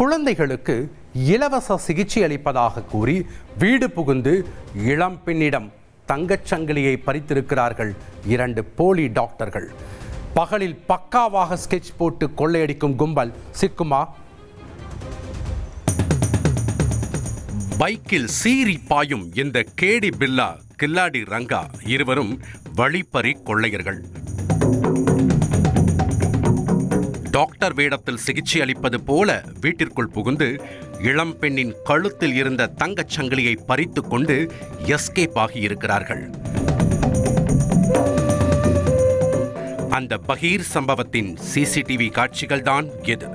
குழந்தைகளுக்கு இலவச சிகிச்சை அளிப்பதாக கூறி வீடு புகுந்து இளம் பெண்ணிடம் தங்கச்சங்கிலியை பறித்திருக்கிறார்கள் 2 போலி டாக்டர்கள். பகலில் பக்காவாக ஸ்கெட்ச் போட்டு கொள்ளையடிக்கும் கும்பல் சிக்குமா? பைக்கில் சீறி பாயும் இந்த கேடி பில்லா கில்லாடி ரங்கா இருவரும் வழிப்பறி கொள்ளையர்கள். டாக்டர் வேடத்தில் சிகிச்சை அளிப்பது போல வீட்டிற்குள் புகுந்து இளம் பெண்ணின் கழுத்தில் இருந்த தங்கச் சங்கிலியை பறித்து கொண்டு எஸ்கேப் ஆகியிருக்கிறார்கள். அந்த பகீர் சம்பவத்தின் சிசிடிவி காட்சிகள்தான் இது.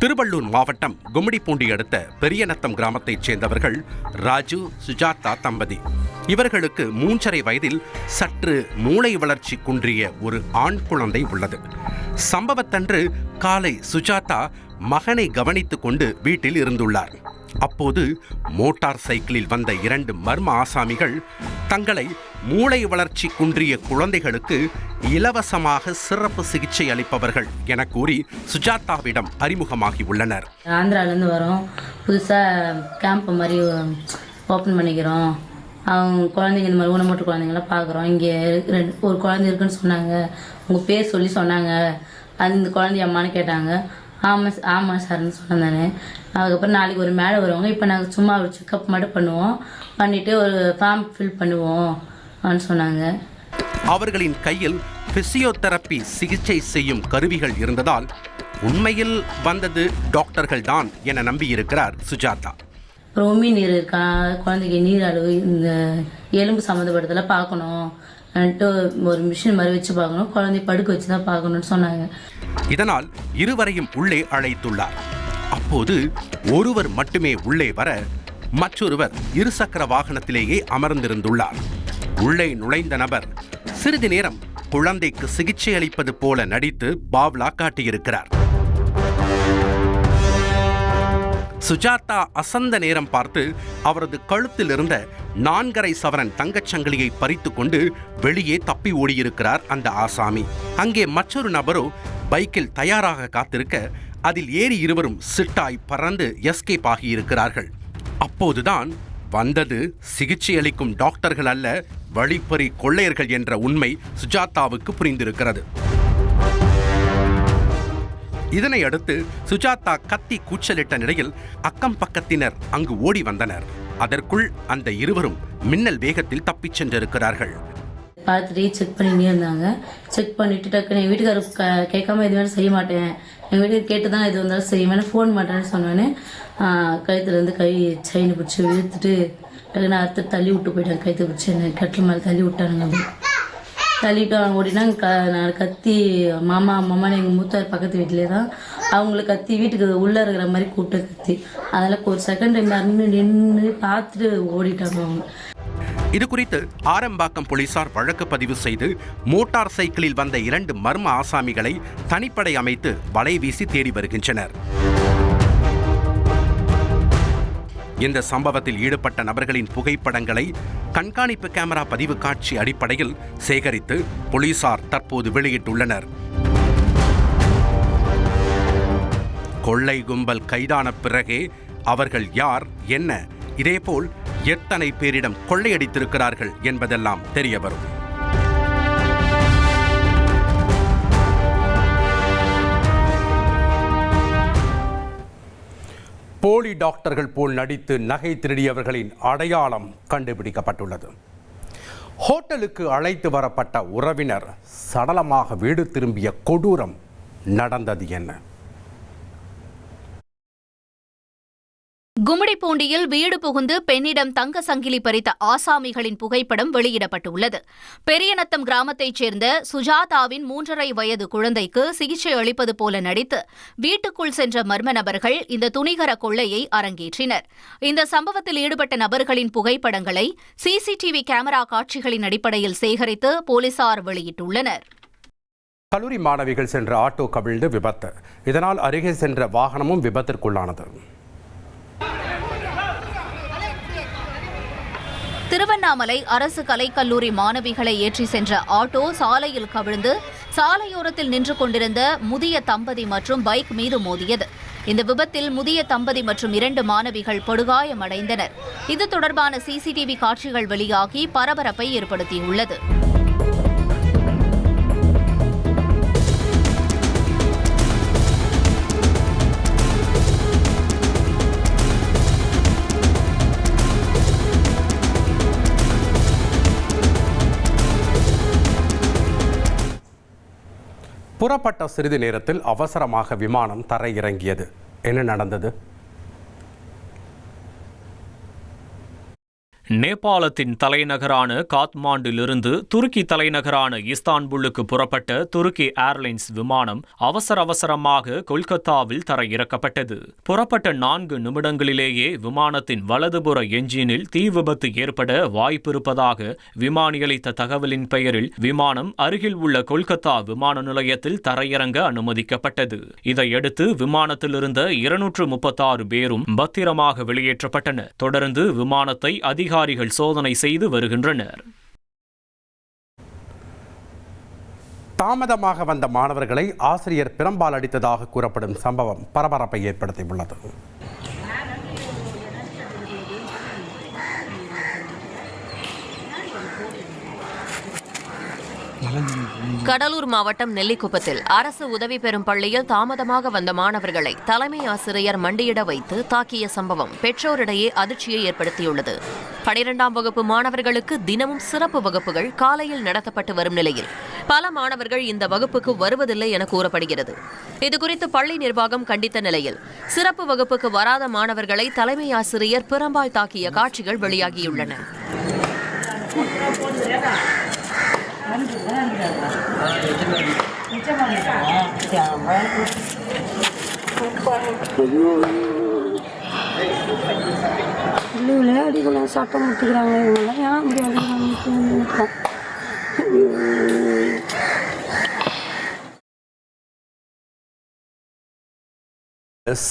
திருவள்ளூர் மாவட்டம் கும்மிடிப்பூண்டி அடுத்த பெரியநத்தம் கிராமத்தைச் சேர்ந்தவர்கள் ராஜு, சுஜாதா தம்பதி. இவர்களுக்கு 3.5 வயதில் சற்று மூளை வளர்ச்சி குன்றிய ஒரு ஆண் குழந்தை உள்ளது. சம்பவத்தன்று காலை சுஜாதா மகனை கவனித்துக் கொண்டு வீட்டில் இருந்துள்ளார். அப்போது மோட்டார் சைக்கிளில் வந்த 2 மர்ம ஆசாமிகள் தங்களை மூளை வளர்ச்சி குன்றிய குழந்தைகளுக்கு இலவசமாக சிறப்பு சிகிச்சை அளிப்பவர்கள் என கூறி சுஜாதாவிடம் அறிமுகமாகி உள்ளனர். ஆந்திராவிலேருந்து வரோம், புதுசாக கேம்ப் மாதிரி ஓப்பன் பண்ணிக்கிறோம், அவங்க குழந்தைங்க இந்த மாதிரி ஊனமுற்ற குழந்தைங்களாம் பார்க்குறோம், இங்கே ஒரு குழந்தை இருக்குன்னு சொன்னாங்க, உங்கள் பேர் சொல்லி சொன்னாங்க, அது இந்த குழந்தை அம்மானு கேட்டாங்க. ஆமாம் சார்னு சொன்னேன். அதுக்கப்புறம் நாளைக்கு ஒரு மேடை வருவாங்க, இப்போ நாங்கள் சும்மா ஒரு செக்கப் மட்டும் பண்ணுவோம், பண்ணிவிட்டு ஒரு ஃபார்ம் ஃபில் பண்ணுவோம் அப்படின்னு சொன்னாங்க. அவர்களின் கையில் பிசியோதெரப்பி சிகிச்சை செய்யும் கருவிகள் இருந்ததால் உண்மையில் வந்தது டாக்டர்கள் தான் என நம்பியிருக்கிறார் சுஜாதா. உமி நீர் இருக்கா, குழந்தைக்கு நீர் அளவு, இந்த எலும்பு சம்மந்தப்பட்டதெல்லாம் பார்க்கணும், ஒரு மிஷின் மாதிரி வச்சு பார்க்கணும், குழந்தை படுக்க வச்சு தான் பார்க்கணும்னு சொன்னாங்க. இதனால் இருவரையும் உள்ளே அழைத்துள்ளார். அப்போது ஒருவர் மட்டுமே உள்ளே வர மற்றொருவர் இருசக்கர வாகனத்திலேயே அமர்ந்திருந்துள்ளார். உள்ளே நுழைந்த நபர் சிறிது நேரம் குழந்தைக்கு சிகிச்சை அளிப்பது போல நடித்து பாவ்லா காட்டியிருக்கிறார். சுஜாதா அசந்த நேரம் பார்த்து அவரது கழுத்தில் இருந்த 4.5 சவரன் தங்கச்சங்கிலியை பறித்து கொண்டு வெளியே தப்பி ஓடியிருக்கிறார் அந்த ஆசாமி. அங்கே மற்றொரு நபரோ பைக்கில் தயாராக காத்திருக்க அதில் ஏறி இருவரும் சிட்டாய் பறந்து எஸ்கேப் ஆகியிருக்கிறார்கள். அப்போதுதான் வந்தது சிகிச்சை அளிக்கும் டாக்டர்கள் அல்ல, வழிப்பறி கொள்ளையர்கள் என்ற உண்மை சுஜாதாவுக்கு புரிந்திருக்கிறது. இதனை அடுத்து சுஜாதா கத்தி கூச்சலிட்ட நிலையில் அக்கம் பக்கத்தினர் அங்கு ஓடி வந்தனர். அதற்குள் அந்த இருவரும் மின்னல் வேகத்தில் தப்பிச் சென்றிருக்கிறார்கள். பார்த்துட்டு செக் பண்ணிட்டே இருந்தாங்க. செக் பண்ணிட்டு டக்குன்னு என் வீட்டுக்காரர் கேட்காம எது வேணும் செய்ய மாட்டேன், எங்கள் வீட்டுக்கு கேட்டு தான் எது வந்தாலும் செய்வேன், ஃபோன் மாட்டேன்னு சொன்னோன்னே கழுத்துலேருந்து கை செயின் பிடிச்சி இழுத்துட்டு டக்குன்னு அறுத்து தள்ளி விட்டு போயிட்டாங்க. கழுத்து பிடிச்சி என்ன கட்டில் மேலே தள்ளி விட்டானுங்க. அப்படி தள்ளிவிட்டு அவங்க ஓடினாங்க. நான் கத்தி மாமான்னு எங்கள் மூத்தார் பக்கத்து வீட்டிலே தான், அவங்கள கத்தி வீட்டுக்கு உள்ளே இருக்கிற மாதிரி கூப்பிட்டு கத்தி, அதெல்லாம் ஒரு செகண்ட் நின்று பார்த்துட்டு ஓடிட்டாங்க அவங்க. இது குறித்து ஆரம்பாக்கம் போலீசார் வழக்கு பதிவு செய்து மோட்டார் சைக்கிளில் வந்த 2 மர்ம ஆசாமிகளை தனிப்படை அமைத்து வலை வீசி தேடி வருகின்றனர். இந்த சம்பவத்தில் ஈடுபட்ட நபர்களின் புகைப்படங்களை கண்காணிப்பு கேமரா பதிவு காட்சி அடிப்படையில் சேகரித்து போலீசார் தற்போது வெளியிட்டுள்ளனர். கொள்ளை கும்பல் கைதான பிறகே அவர்கள் யார், என்ன, இதேபோல் எத்தனை பேரிடம் கொள்ளையடித்திருக்கிறார்கள் என்பதெல்லாம் தெரிய வரும். போலி டாக்டர்கள் போல் நடித்து நகை திருடியவர்களின் அடையாளம் கண்டுபிடிக்கப்பட்டுள்ளது. ஹோட்டலுக்கு அழைத்து வரப்பட்ட உறவினர் சடலமாக வீடு திரும்பிய கொடூரம் நடந்தது என்ன? கும்மிடிப்பூண்டியில் வீடு புகுந்து பெண்ணிடம் தங்க சங்கிலி பறித்த ஆசாமிகளின் புகைப்படம் வெளியிடப்பட்டுள்ளது. பெரியநத்தம் கிராமத்தைச் சேர்ந்த சுஜாதாவின் 3.5 வயது குழந்தைக்கு சிகிச்சை அளிப்பது போல நடித்து வீட்டுக்குள் சென்ற மர்ம நபர்கள் இந்த துணிகர கொள்ளையை அரங்கேற்றினர். இந்த சம்பவத்தில் ஈடுபட்ட நபர்களின் புகைப்படங்களை சிசிடிவி கேமரா காட்சிகளின் அடிப்படையில் சேகரித்து போலீசார் வெளியிட்டுள்ளனர். கல்லூரி மாணவிகள் சென்ற ஆட்டோ கவிழ்ந்து விபத்து. இதனால் அருகே சென்ற வாகனமும் விபத்திற்குள்ளானது. திருவண்ணாமலை அரசு கலைக்கல்லூரி மாணவிகளை ஏற்றி சென்ற ஆட்டோ சாலையில் கவிழ்ந்து சாலையோரத்தில் நின்று கொண்டிருந்த முதிய தம்பதி மற்றும் பைக் மீது மோதியது. இந்த விபத்தில் முதிய தம்பதி மற்றும் 2 மாணவிகள் படுகாயமடைந்தனர். இது தொடர்பான சிசிடிவி காட்சிகள் வெளியாகி பரபரப்பை ஏற்படுத்தியுள்ளது. புறப்பட்ட சிறிது நேரத்தில் அவசரமாக விமானம் தரையிறங்கியது. என்ன நடந்தது? நேபாளத்தின் தலைநகரான காத்மாண்டிலிருந்து துருக்கி தலைநகரான இஸ்தான்புல்லுக்கு புறப்பட்ட துருக்கி ஏர்லைன்ஸ் விமானம் அவசரமாக கொல்கத்தாவில் தரையிறக்கப்பட்டது. புறப்பட்ட 4 நிமிடங்களிலேயே விமானத்தின் வலதுபுற என்ஜினில் தீ விபத்து ஏற்பட வாய்ப்பிருப்பதாக விமானி அளித்த தகவலின் பெயரில் விமானம் அருகில் உள்ள கொல்கத்தா விமான நிலையத்தில் தரையிறங்க அனுமதிக்கப்பட்டது. இதையடுத்து விமானத்திலிருந்த 236 பேரும் பத்திரமாக வெளியேற்றப்பட்டனர். தொடர்ந்து விமானத்தை அதிகாரிகள் சோதனை செய்து வருகின்றனர். தாமதமாக வந்த மாணவர்களை ஆசிரியர் பிரம்பால் அடித்ததாக கூறப்படும் சம்பவம் பரபரப்பை ஏற்படுத்தியுள்ளது. கடலூர் மாவட்டம் நெல்லிக்குப்பத்தில் அரசு உதவி பெறும் பள்ளியில் தாமதமாக வந்த மாணவர்களை தலைமை ஆசிரியர் மண்டியிட வைத்து தாக்கிய சம்பவம் பெற்றோரிடையே அதிர்ச்சியை ஏற்படுத்தியுள்ளது. 12ஆம் வகுப்பு மாணவர்களுக்கு தினமும் சிறப்பு வகுப்புகள் காலையில் நடத்தப்பட்டு வரும் நிலையில் பல மாணவர்கள் இந்த வகுப்புக்கு வருவதில்லை என கூறப்படுகிறது. இதுகுறித்து பள்ளி நிர்வாகம் கண்டித்த நிலையில் சிறப்பு வகுப்புக்கு வராத மாணவர்களை தலைமை ஆசிரியர் பிரம்பால் தாக்கிய காட்சிகள் வெளியாகியுள்ளன. விளையாடிக்குள்ள சட்டம் முட்டிக்கிறாங்க. இவங்கெல்லாம் ஏன் அப்படி அடிக்கிறாங்க?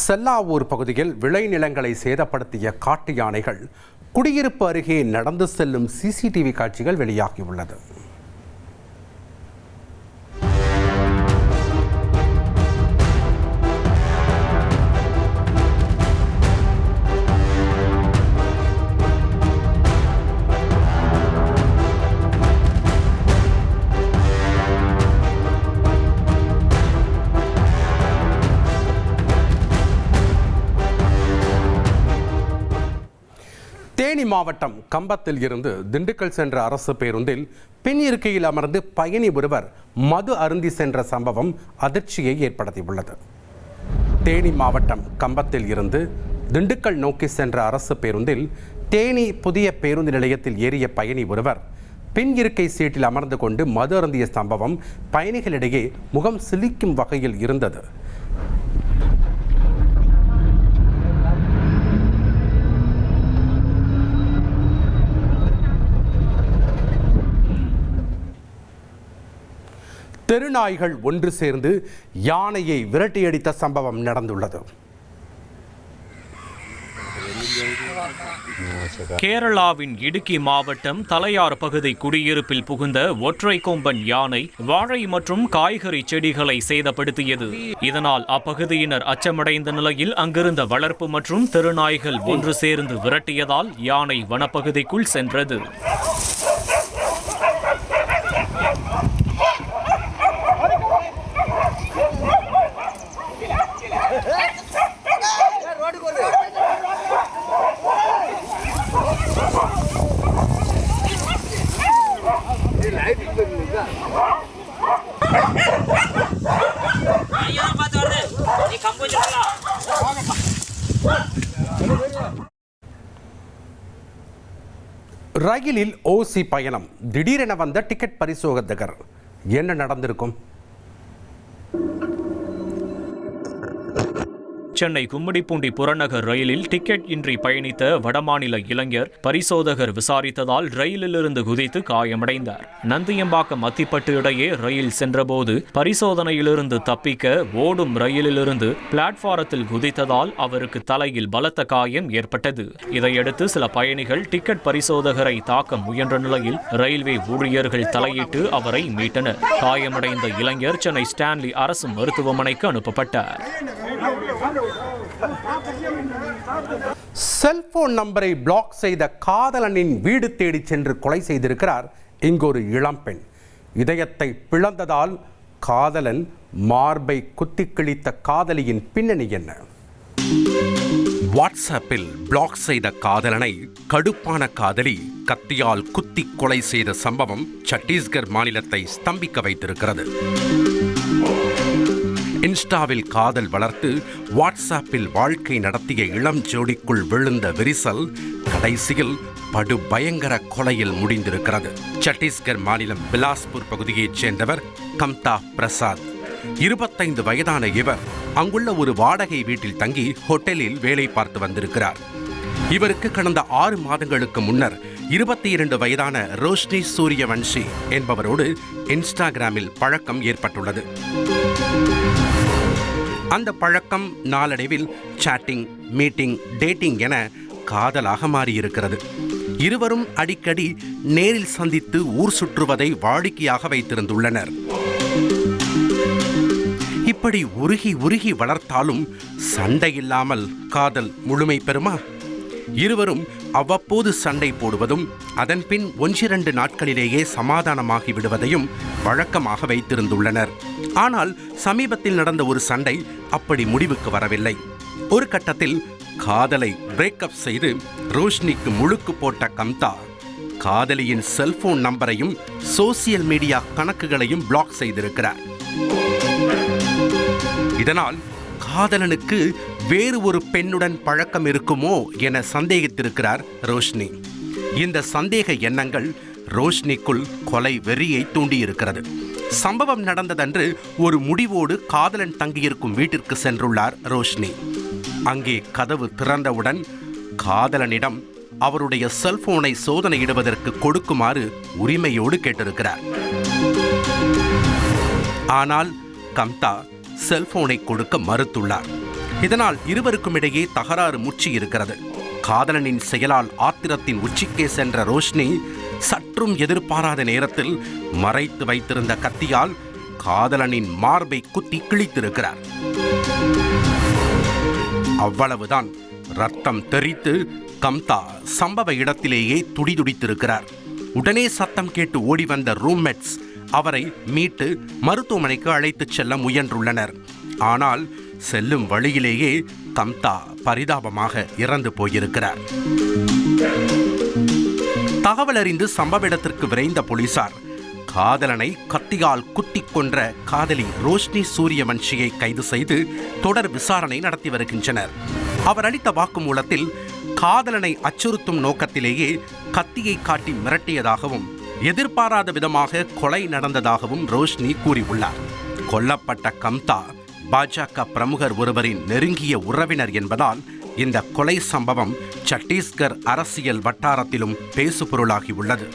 செல்லாவூர் பகுதியில் விளைநிலங்களை சேதப்படுத்திய காட்டு யானைகள் குடியிருப்பு அருகே நடந்து செல்லும் சிசிடிவி காட்சிகள் வெளியாகியுள்ளது. தேனி மாவட்டம் கம்பத்தில் இருந்து திண்டுக்கல் சென்ற அரசு பேருந்தில் பின் இருக்கையில் அமர்ந்து பயணி ஒருவர் மது அருந்தி சென்ற சம்பவம் அதிர்ச்சியை ஏற்படுத்தியுள்ளது. தேனி மாவட்டம் கம்பத்தில் இருந்து திண்டுக்கல் நோக்கி சென்ற அரசு பேருந்தில் தேனி புதிய பேருந்து நிலையத்தில் ஏறிய பயணி ஒருவர் பின் இருக்கை சீட்டில் அமர்ந்து கொண்டு மது அருந்திய சம்பவம் பயணிகளிடையே முகம் சிலிக்கும் வகையில் இருந்தது. தெருநாய்கள் ஒன்று சேர்ந்து யானையை விரட்டியடித்த சம்பவம் நடந்துள்ளது. கேரளாவின் இடுக்கி மாவட்டம் தலையார் பகுதி குடியிருப்பில் புகுந்த ஒற்றை கொம்பன் யானை வாழை மற்றும் காய்கறி செடிகளை சேதப்படுத்தியது. இதனால் அப்பகுதியினர் அச்சமடைந்த நிலையில் அங்கிருந்த வளர்ப்பு மற்றும் தெருநாய்கள் ஒன்று சேர்ந்து விரட்டியதால் யானை வனப்பகுதிக்குள் சென்றது. ரயிலில் ஓசி பயணம், திடீரென வந்த டிக்கெட் பரிசோதகர். என்ன நடந்திருக்கும்? சென்னை கும்மிடிப்பூண்டி புறநகர் ரயிலில் டிக்கெட் இன்றி பயணித்த வடமாநில இளைஞர் பரிசோதகர் விசாரித்ததால் ரயிலிலிருந்து குதித்து காயமடைந்தார். நந்தியம்பாக்கம் அத்திப்பட்டு இடையே ரயில் சென்றபோது பரிசோதனையிலிருந்து தப்பிக்க ஓடும் ரயிலிலிருந்து பிளாட்பாரத்தில் குதித்ததால் அவருக்கு தலையில் பலத்த காயம் ஏற்பட்டது. இதையடுத்து சில பயணிகள் டிக்கெட் பரிசோதகரை தாக்க முயன்ற நிலையில் ரயில்வே ஊழியர்கள் தலையிட்டு அவரை மீட்டனர். காயமடைந்த இளைஞர் சென்னை ஸ்டான்லி அரசு மருத்துவமனைக்கு அனுப்பப்பட்டார். செல்போன் நம்பரை பிளாக் செய்த காதலனின் வீடு தேடி சென்று கொலை செய்திருக்கிறார் இங்கொரு இளம்பெண். இதயத்தை பிளந்ததால் காதலன் மார்பை குத்தி கிழித்த காதலியின் பின்னணி என்ன? வாட்ஸ்அப்பில் பிளாக் செய்த காதலனை கடுப்பான காதலி கத்தியால் குத்தி கொலை செய்த சம்பவம் சத்தீஸ்கர் மாநிலத்தை ஸ்தம்பிக்க வைத்திருக்கிறது. இன்ஸ்டாவில் காதல் வளர்த்து வாட்ஸ்அப்பில் வாழ்க்கை நடத்திய இளம் ஜோடிக்குள் விழுந்த விரிசல் கடைசியில் படுபயங்கர கொலையில் முடிந்திருக்கிறது. சத்தீஸ்கர் மாநிலம் பிலாஸ்பூர் பகுதியைச் சேர்ந்தவர் கம்தா பிரசாத். 25 வயதான இவர் அங்குள்ள ஒரு வாடகை வீட்டில் தங்கி ஹோட்டலில் வேலை பார்த்து வந்திருக்கிறார். இவருக்கு கடந்த 6 மாதங்களுக்கு முன்னர் 22 வயதான ரோஷ்னி சூரியவன்ஷி என்பவரோடு இன்ஸ்டாகிராமில் பழக்கம் ஏற்பட்டுள்ளது. அந்த பழக்கம் நாளடைவில் சாட்டிங், மீட்டிங், டேட்டிங் என காதலாக மாறியிருக்கிறது. இருவரும் அடிக்கடி நேரில் சந்தித்து ஊர் சுற்றுவதை வாடிக்கையாக வைத்திருந்துள்ளனர். இப்படி உருகி உருகி வளர்த்தாலும் சண்டை இல்லாமல் காதல் முழுமை பெறுமா? இருவரும் அவ்வப்போது சண்டை போடுவதும் அதன்பின் 1-2 நாட்களிலேயே சமாதானமாகி விடுவதையும் வழக்கமாக வைத்திருந்துள்ளனர். ஆனால் சமீபத்தில் நடந்த ஒரு சண்டை அப்படி முடிவுக்கு வரவில்லை. ஒரு கட்டத்தில் காதலை பிரேக்கப் செய்து ரோஷ்னிக்கு முழுக்கு போட்ட கம்தா காதலியின் செல்போன் நம்பரையும் சோசியல் மீடியா கணக்குகளையும் பிளாக் செய்திருக்கிறார். இதனால் காதலனுக்கு வேறு ஒரு பெண்ணுடன் பழக்கம் இருக்குமோ என சந்தேகித்திருக்கிறார் ரோஷ்னி. இந்த சந்தேக எண்ணங்கள் ரோஷ்னிக்குள் கொலை வெறியை தூண்டியிருக்கிறது. சம்பவம் நடந்ததன்று ஒரு முடிவோடு காதலன் தங்கியிருக்கும் வீட்டிற்கு சென்றுள்ளார் ரோஷ்னி. அங்கே கதவு திறந்தவுடன் காதலனிடம் அவருடைய செல்போனை சோதனையிடுவதற்கு கொடுக்குமாறு உரிமையோடு கேட்டிருக்கிறார். ஆனால் கம்தா செல்போனை கொடுக்க மறுத்துள்ளார். இதனால் இருவருக்கும் இடையே தகராறு முற்றி இருக்கிறது. காதலனின் செயலால் ஆத்திரத்தின் உச்சிக்கே சென்ற ரோஷ்னி சற்றும் எதிர்பாராத நேரத்தில் மறைத்து வைத்திருந்த கத்தியால் காதலனின் மார்பை குத்தி கிழித்திருக்கிறார். அவ்வளவுதான். ரத்தம் தெறித்து கம்தா சம்பவ இடத்திலேயே துடிதுடித்திருக்கிறார். உடனே சத்தம் கேட்டு ஓடி வந்த ரூம்மேட்ஸ் அவரை மீட்டு மருத்துவமனைக்கு அழைத்துச் செல்ல முயன்றுள்ளனர். ஆனால் செல்லும் வழியிலேயே கம்தா பரிதாபமாக இறந்து போயிருக்கிறார். தகவல் அறிந்து சம்பவ இடத்திற்கு விரைந்த போலீசார் காதலனை கத்தியால் குத்தி கொன்ற காதலி ரோஷ்னி சூரியவன்ஷியை கைது செய்து தொடர் விசாரணை நடத்தி வருகின்றனர். அவர் அளித்த வாக்குமூலத்தில் காதலனை அச்சுறுத்தும் நோக்கத்திலேயே கத்தியை காட்டி மிரட்டியதாகவும் எதிர்பாராத விதமாக கொலை நடந்ததாகவும் ரோஷ்னி கூறியுள்ளார். கொல்லப்பட்ட கம்தா பாஜக பிரமுகர் ஒருவரின் நெருங்கிய உறவினர் என்பதால் இந்த கொலை சம்பவம் சத்தீஸ்கர் அரசியல் வட்டாரத்திலும் பேசுபொருளாகியுள்ளது.